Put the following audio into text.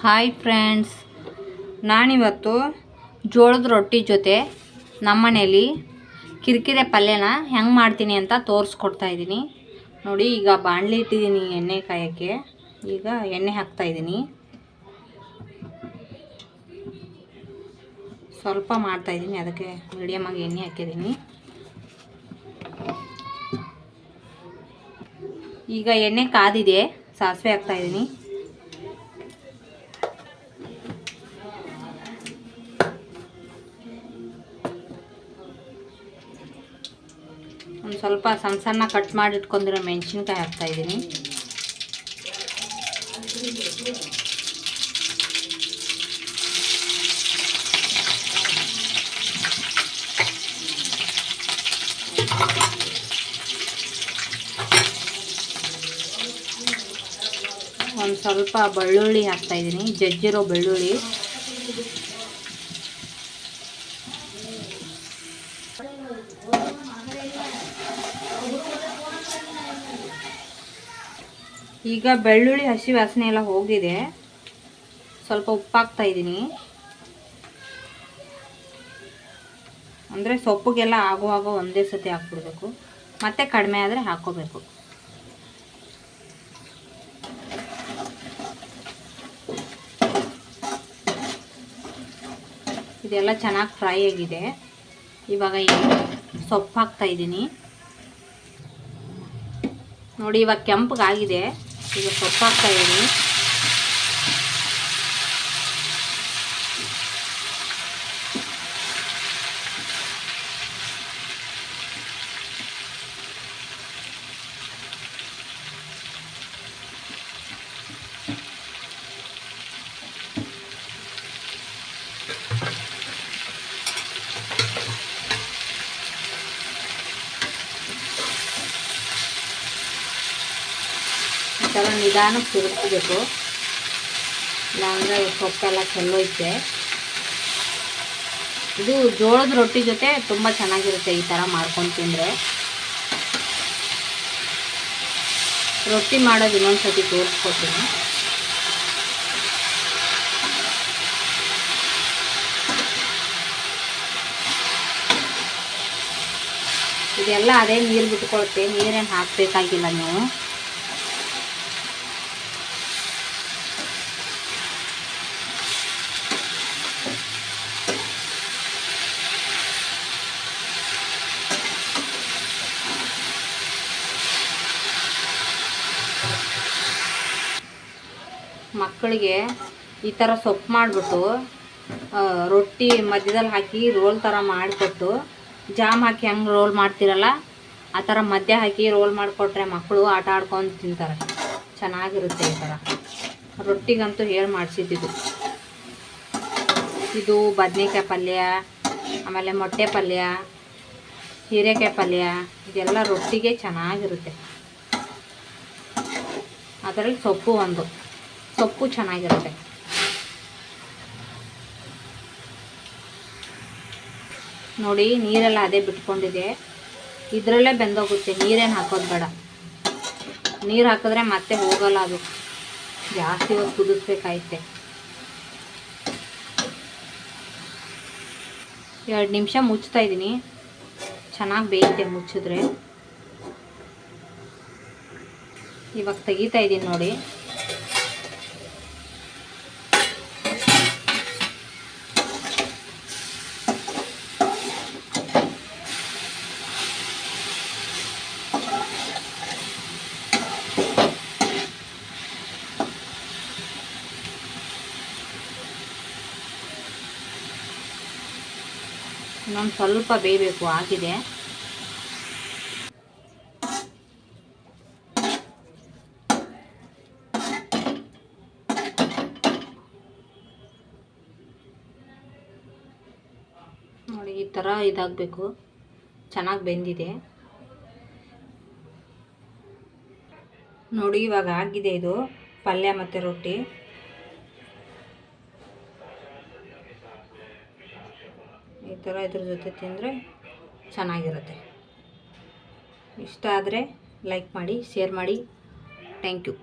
Hi friends, ನಾನಿವತ್ತು ಜೋಳದ ರೊಟ್ಟಿ ಜೊತೆ ನಮ್ಮನೇಲಿ ಕಿರಿಕಿರೆ ಪಲ್ಯನ ಹೆಂಗೆ ಮಾಡ್ತೀನಿ ಅಂತ ತೋರಿಸ್ಕೊಡ್ತಾ ಇದ್ದೀನಿ. ನೋಡಿ, ಈಗ ಬಾಣಲಿ ಇಟ್ಟಿದ್ದೀನಿ ಎಣ್ಣೆ ಕಾಯೋಕ್ಕೆ. ಈಗ ಎಣ್ಣೆ ಹಾಕ್ತಾಯಿದ್ದೀನಿ. ಸ್ವಲ್ಪ ಮಾಡ್ತಾಯಿದ್ದೀನಿ, ಅದಕ್ಕೆ ಮೀಡಿಯಮಾಗಿ ಎಣ್ಣೆ ಹಾಕಿದ್ದೀನಿ. ಈಗ ಎಣ್ಣೆ ಕಾದಿದೆ, ಸಾಸಿವೆ ಹಾಕ್ತಾಯಿದ್ದೀನಿ. ಒಂದು ಸ್ವಲ್ಪ ಸಣ್ಣ ಸಣ್ಣ ಕಟ್ ಮಾಡಿ ಇಟ್ಕೊಂಡಿರೋ ಮೆಣಸಿನ್ಕಾಯಿ ಹಾಕ್ತಾಯಿದ್ದೀನಿ. ಒಂದು ಸ್ವಲ್ಪ ಬೆಳ್ಳುಳ್ಳಿ ಹಾಕ್ತಾಯಿದ್ದೀನಿ, ಜಜ್ಜಿರೋ ಬೆಳ್ಳುಳ್ಳಿ. ಈಗ ಬೆಳ್ಳುಳ್ಳಿ ಹಸಿ ವಾಸನೆ ಎಲ್ಲ ಹೋಗಿದೆ. ಸ್ವಲ್ಪ ಉಪ್ಪು ಹಾಕ್ತಾಯಿದ್ದೀನಿ. ಅಂದರೆ ಸೊಪ್ಪಿಗೆಲ್ಲ ಆಗುವಾಗ ಒಂದೇ ಸತಿ ಹಾಕ್ಬಿಡ್ಬೇಕು, ಮತ್ತೆ ಕಡಿಮೆ ಆದರೆ ಹಾಕ್ಕೋಬೇಕು. ಇದೆಲ್ಲ ಚೆನ್ನಾಗಿ ಫ್ರೈ ಆಗಿದೆ. ಇವಾಗ ಸೊಪ್ಪು ಹಾಕ್ತಾಯಿದ್ದೀನಿ. ನೋಡಿ, ಇವಾಗ ಕೆಂಪಗಾಗಿದೆ. ಈಗ ಸೊಪ್ಪು ಹಾಕ್ತಾಯಿದ್ದೀನಿ. ಈ ಥರ ನಿಧಾನಕ್ಕೆ ತಿರುಗಿಸ್ಬೇಕು, ಇಲ್ಲಾಂದರೆ ಸೊಪ್ಪೆಲ್ಲ ಚೆಲ್ಲೋಯ್ತೆ. ಇದು ಜೋಳದ ರೊಟ್ಟಿ ಜೊತೆ ತುಂಬ ಚೆನ್ನಾಗಿರುತ್ತೆ ಈ ಥರ ಮಾಡ್ಕೊಂಡು ತಿಂದರೆ. ರೊಟ್ಟಿ ಮಾಡೋದು ಇನ್ನೊಂದು ಸತಿ ತೋರಿಸ್ಕೊತೀನಿ. ಇದೆಲ್ಲ ಅದೇ ನೀರು ಬಿಟ್ಕೊಳುತ್ತೆ, ನೀರೇನು ಹಾಕಬೇಕಾಗಿಲ್ಲ ನೀವು. ಮಕ್ಕಳಿಗೆ ಈ ಥರ ಸೊಪ್ಪು ಮಾಡಿಬಿಟ್ಟು ರೊಟ್ಟಿ ಮಧ್ಯದಲ್ಲಿ ಹಾಕಿ ರೋಲ್ ಥರ ಮಾಡಿಕೊಟ್ಟು, ಜಾಮ್ ಹಾಕಿ ಹೆಂಗೆ ರೋಲ್ ಮಾಡ್ತಿರಲ್ಲ ಆ ಥರ ಮಧ್ಯ ಹಾಕಿ ರೋಲ್ ಮಾಡಿಕೊಟ್ರೆ ಮಕ್ಕಳು ಆಟ ಆಡ್ಕೊಂಡು ತಿಂತಾರೆ. ಚೆನ್ನಾಗಿರುತ್ತೆ ಈ ಥರ. ರೊಟ್ಟಿಗಂತೂ ಹೇಳಿ ಮಾಡಿಸಿದ್ದು. ಇದು ಬದನೆಕಾಯಿ ಪಲ್ಯ, ಆಮೇಲೆ ಮೊಟ್ಟೆ ಪಲ್ಯ, ಹೀರೆಕಾಯಿ ಪಲ್ಯ, ಇದೆಲ್ಲ ರೊಟ್ಟಿಗೆ ಚೆನ್ನಾಗಿರುತ್ತೆ. ಅದರಲ್ಲಿ ಸೊಪ್ಪು ಚೆನ್ನಾಗಿರುತ್ತೆ. ನೋಡಿ, ನೀರೆಲ್ಲ ಅದೇ ಬಿಟ್ಕೊಂಡಿದೆ. ಇದರಲ್ಲೇ ಬೆಂದೋಗುತ್ತೆ, ನೀರೇನು ಹಾಕೋದು ಬೇಡ. ನೀರು ಹಾಕಿದ್ರೆ ಮತ್ತೆ ಹೋಗಲ್ಲ, ಅದು ಜಾಸ್ತಿ ಹೊತ್ತು ಕುದಿಸ್ಬೇಕಾಯ್ತೆ. 2 ನಿಮಿಷ ಮುಚ್ತಾ ಇದ್ದೀನಿ, ಚೆನ್ನಾಗಿ ಬೇಯುತ್ತೆ ಮುಚ್ಚಿದ್ರೆ. ಇವಾಗ ತೆಗಿತಾ ಇದ್ದೀನಿ ನೋಡಿ. ಇನ್ನೊಂದು ಸ್ವಲ್ಪ ಬೇಯಬೇಕು, ಆಗಿದೆ. ನೋಡಿ, ಈ ಥರ ಇದಾಗಬೇಕು, ಚೆನ್ನಾಗಿ ಬೆಂದಿದೆ ನೋಡಿ. ಇವಾಗ ಆಗಿದೆ ಇದು ಪಲ್ಯ ಮತ್ತು ರೊಟ್ಟಿ. ಈ ಥರ ಇದ್ರ ಜೊತೆ ತಿಂದರೆ ಚೆನ್ನಾಗಿರುತ್ತೆ. ಇಷ್ಟ ಆದರೆ ಲೈಕ್ ಮಾಡಿ, ಶೇರ್ ಮಾಡಿ. Thank you.